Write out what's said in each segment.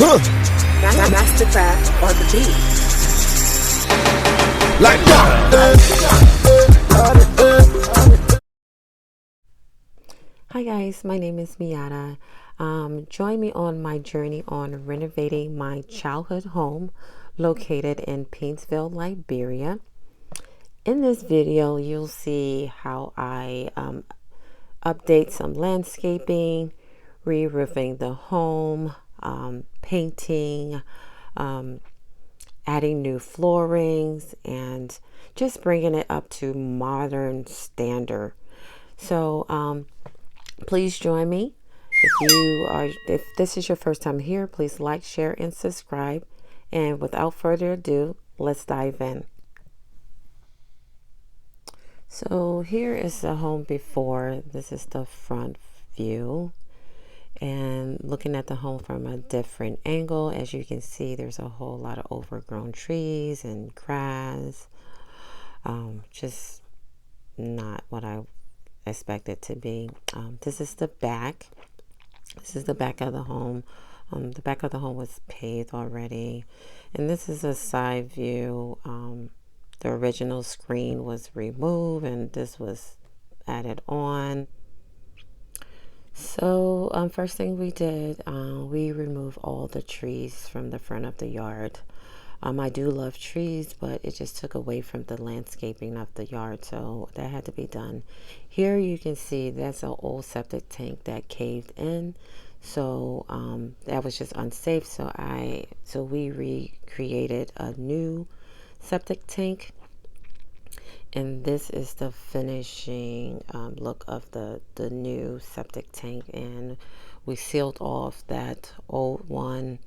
Mastercraft on the beat. Like Hi guys, my name is Miata. Join me on my journey on renovating my childhood home located in Paintsville, Liberia. In this video, you'll see how I update some landscaping, re-roofing the home, painting, adding new floorings, and just bringing it up to modern standard. So please join me. If this is your first time here, please like, share, and subscribe. And without further ado, let's dive in. So here is the home before. This is the front view. And looking at the home from a different angle, as you can see, there's a whole lot of overgrown trees and grass. Just not what I expected to be. This is the back. This is the back of the home. The back of the home was paved already. And this is a side view. The original screen was removed and this was added on. So first thing we did, we removed all the trees from the front of the yard. I do love trees, but it just took away from the landscaping of the yard, so that had to be done. Here you can see that's an old septic tank that caved in, so that was just unsafe. So we recreated a new septic tank, and this is the finishing look of the new septic tank. And we sealed off that old one,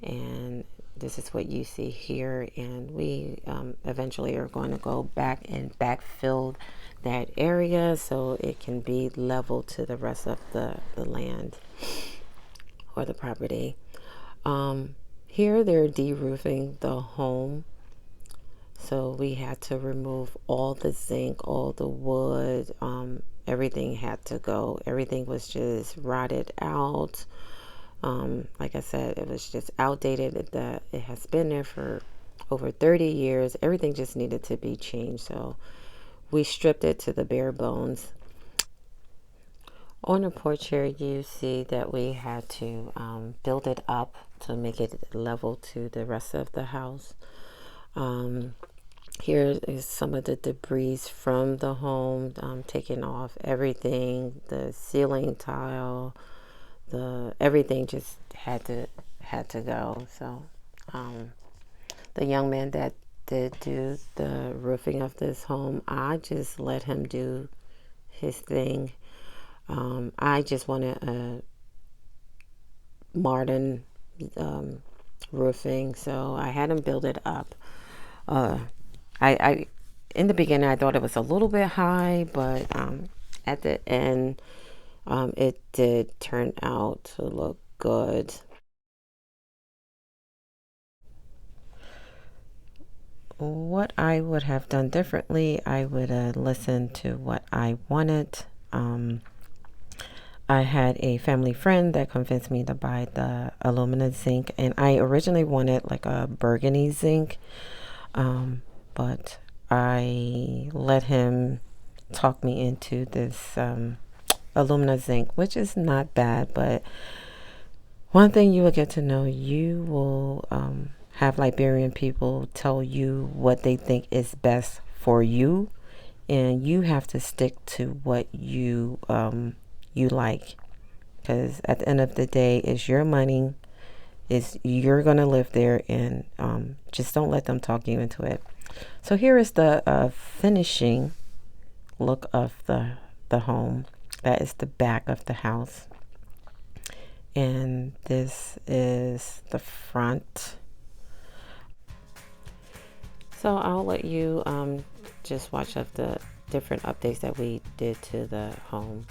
and this is what you see here. And we eventually are going to go back and backfill that area so it can be level to the rest of the land or the property. Here they're de-roofing the home. So we had to remove all the zinc, all the wood, everything had to go. Everything was just rotted out. Like I said, it was just outdated. It has been there for over 30 years. Everything just needed to be changed. So we stripped it to the bare bones. On the porch here, you see that we had to build it up to make it level to the rest of the house. Here is some of the debris from the home, taking off everything, the ceiling tile, everything just had to go. So the young man that did do the roofing of this home, I just let him do his thing. I just wanted a modern roofing, so I had him build it up. I in the beginning I thought it was a little bit high, but at the end it did turn out to look good. What I would have done differently, I would listen to what I wanted. I had a family friend that convinced me to buy the aluminum zinc, and I originally wanted like a burgundy zinc, but I let him talk me into this aluminum zinc, which is not bad. But one thing you will get to know, you will have Liberian people tell you what they think is best for you, and you have to stick to what you like, because at the end of the day, it's your money, you're gonna live there, and just don't let them talk you into it. So here is the finishing look of the home. That is the back of the house, and this is the front. So I'll let you just watch of the different updates that we did to the home.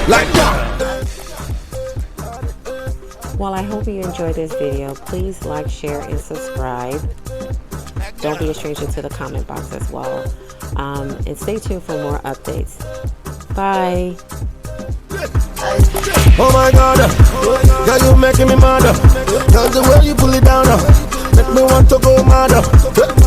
like that. Well, I hope you enjoyed this video. Please like, share, and subscribe. Don't be a stranger to the comment box as well. And stay tuned for more updates. Bye. Oh my God, girl, you making me mad. Girl, the way you pull it down, make me want to go mad.